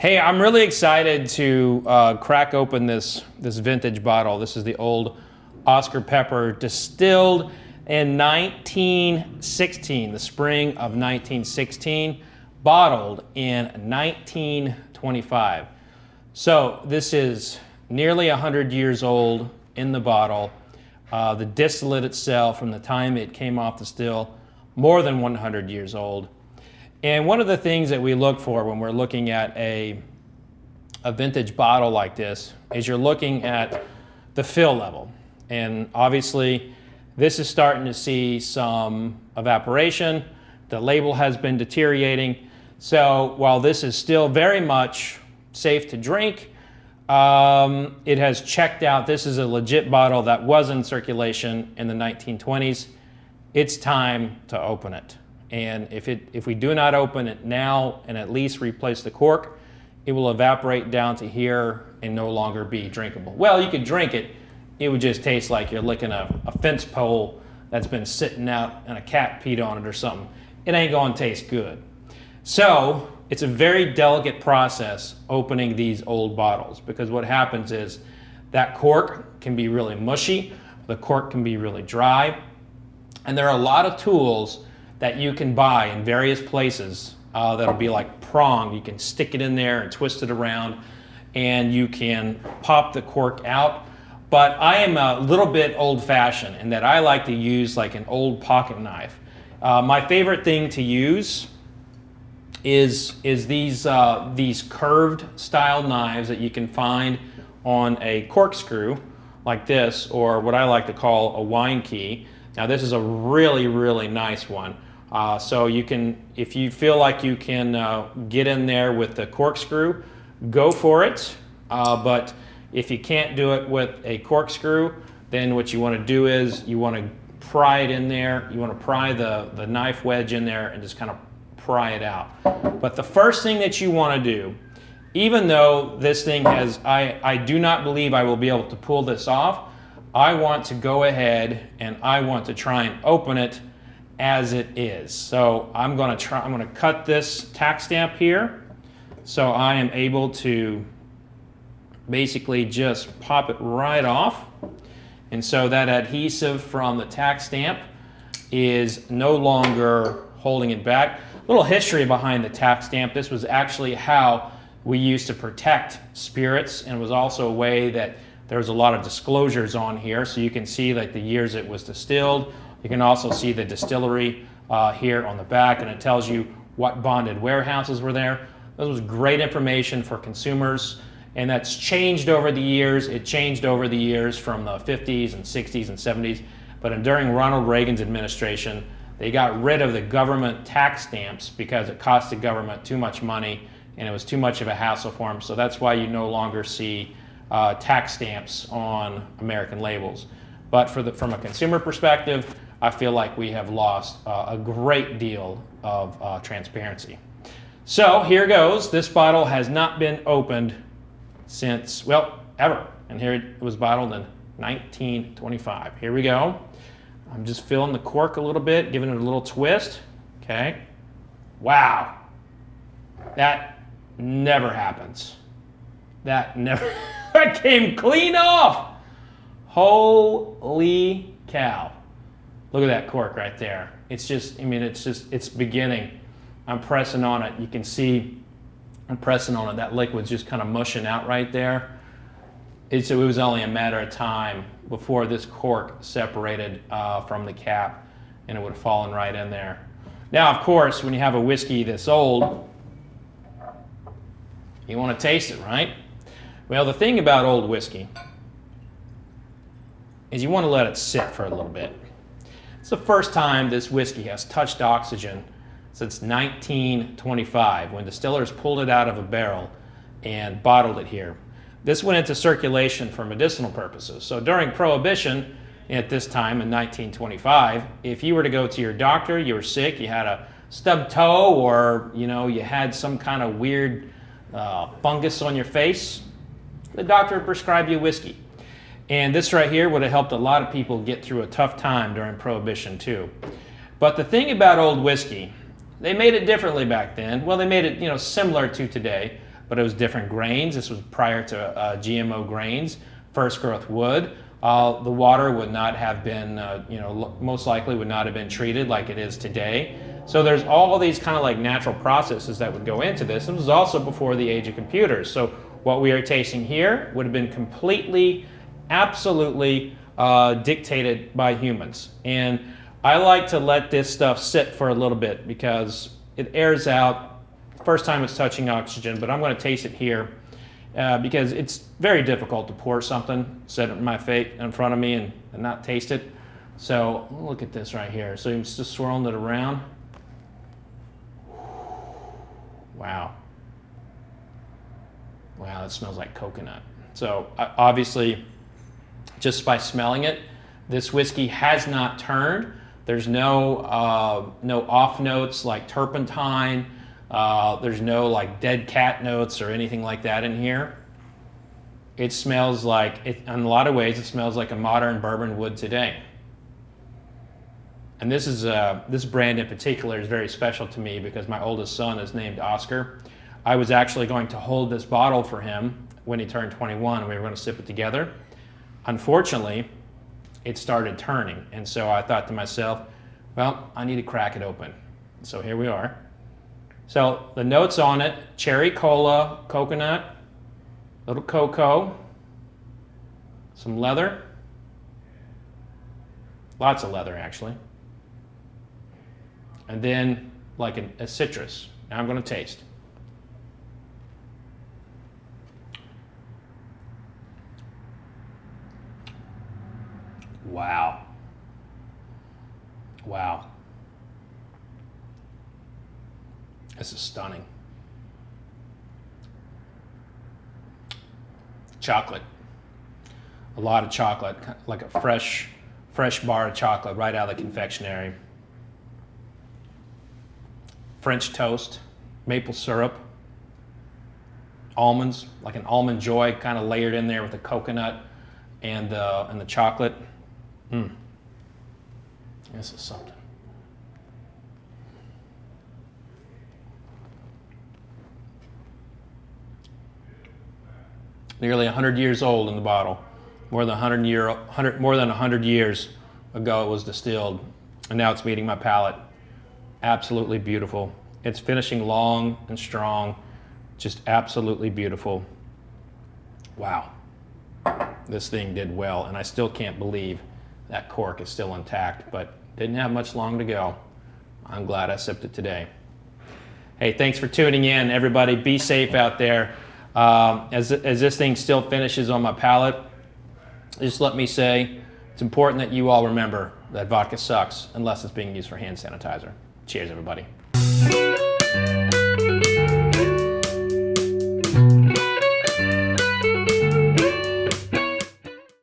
Hey, I'm really excited to crack open this vintage bottle. This is the old Oscar Pepper, distilled in 1916, the spring of 1916, bottled in 1925. So this is nearly 100 years old in the bottle. The distillate itself, from the time it came off the still, more than 100 years old. And one of the things that we look for when we're looking at a vintage bottle like this is you're looking at the fill level. And obviously, this is starting to see some evaporation. The label has been deteriorating. So while this is still very much safe to drink, it has checked out. This is a legit bottle that was in circulation in the 1920s. It's time to open it. And if we do not open it now and at least replace the cork, it will evaporate down to here and no longer be drinkable. Well, you could drink it. It would just taste like you're licking a fence pole that's been sitting out and a cat peed on it or something. It ain't going to taste good. So it's a very delicate process opening these old bottles, because what happens is that cork can be really mushy, the cork can be really dry, and there are a lot of tools that you can buy in various places that'll be like prong. You can stick it in there and twist it around, and you can pop the cork out. But I am a little bit old-fashioned in that I like to use like an old pocket knife. My favorite thing to use is these curved style knives that you can find on a corkscrew like this, or what I like to call a wine key. Now this is a really, really nice one. So you can, if you feel like you can get in there with the corkscrew, go for it. But if you can't do it with a corkscrew, then what you want to do is you want to pry it in there. You want to pry the knife wedge in there and just kind of pry it out. But the first thing that you want to do, even though this thing has, I do not believe I will be able to pull this off, I want to go ahead and I want to try and open it as it is. So I'm going to cut this tack stamp here, so I am able to basically just pop it right off. And so that adhesive from the tack stamp is no longer holding it back. A little history behind the tack stamp. This was actually how we used to protect spirits, and it was also a way that there was a lot of disclosures on here, so you can see like the years it was distilled. You can also see the distillery here on the back, and it tells you what bonded warehouses were there. This was great information for consumers, and that's changed over the years. It changed over the years from the 50s and 60s and 70s, but during Ronald Reagan's administration, they got rid of the government tax stamps because it cost the government too much money and it was too much of a hassle for them. So that's why you no longer see tax stamps on American labels. But from a consumer perspective, I feel like we have lost a great deal of transparency. So here goes. This bottle has not been opened since, well, ever. And here it was bottled in 1925. Here we go. I'm just filling the cork a little bit, giving it a little twist. Okay. Wow. That never happens. That never, that came clean off. Holy cow. Look at that cork right there. It's just, I mean, it's beginning. I'm pressing on it. You can see I'm pressing on it. That liquid's just kind of mushing out right there. It was only a matter of time before this cork separated from the cap, and it would have fallen right in there. Now, of course, when you have a whiskey this old, you want to taste it, right? Well, the thing about old whiskey is you want to let it sit for a little bit. It's the first time this whiskey has touched oxygen since 1925, when distillers pulled it out of a barrel and bottled it here. This went into circulation for medicinal purposes. So during Prohibition, at this time in 1925, if you were to go to your doctor, you were sick, you had a stubbed toe, or you had some kind of weird fungus on your face, the doctor would prescribe you whiskey. And this right here would have helped a lot of people get through a tough time during Prohibition too. But the thing about old whiskey, they made it differently back then. Well, they made it similar to today, but it was different grains. This was prior to GMO grains, first growth wood. The water would not have been, most likely would not have been treated like it is today. So there's all these kind of like natural processes that would go into this. This was also before the age of computers. So what we are tasting here would have been completely, absolutely dictated by humans. And I like to let this stuff sit for a little bit because it airs out. First time it's touching oxygen, but I'm going to taste it here because it's very difficult to pour something, set it in my face in front of me and not taste it. So look at this right here. So I'm just swirling it around. Wow. Wow, that smells like coconut. So obviously, just by smelling it, this whiskey has not turned. There's no off notes like turpentine. There's no like dead cat notes or anything like that in here. It smells like, in a lot of ways, it smells like a modern bourbon would today. And this brand in particular is very special to me because my oldest son is named Oscar. I was actually going to hold this bottle for him when he turned 21 and we were going to sip it together. Unfortunately, it started turning. And so I thought to myself, well, I need to crack it open. So here we are. So the notes on it, cherry cola, coconut, little cocoa, some leather, lots of leather actually, and then like a citrus. Now I'm going to taste. Wow. Wow. This is stunning. Chocolate. A lot of chocolate, like a fresh bar of chocolate right out of the confectionery. French toast, maple syrup, almonds, like an almond joy kind of layered in there with the coconut and the chocolate. This is something. Nearly 100 years old in the bottle. More than 100 years ago it was distilled, and now it's meeting my palate. Absolutely beautiful. It's finishing long and strong, just absolutely beautiful. Wow. This thing did well, and I still can't believe that cork is still intact, but didn't have much long to go. I'm glad I sipped it today. Hey, thanks for tuning in, everybody. Be safe out there. As this thing still finishes on my palate, just let me say, it's important that you all remember that vodka sucks unless it's being used for hand sanitizer. Cheers, everybody.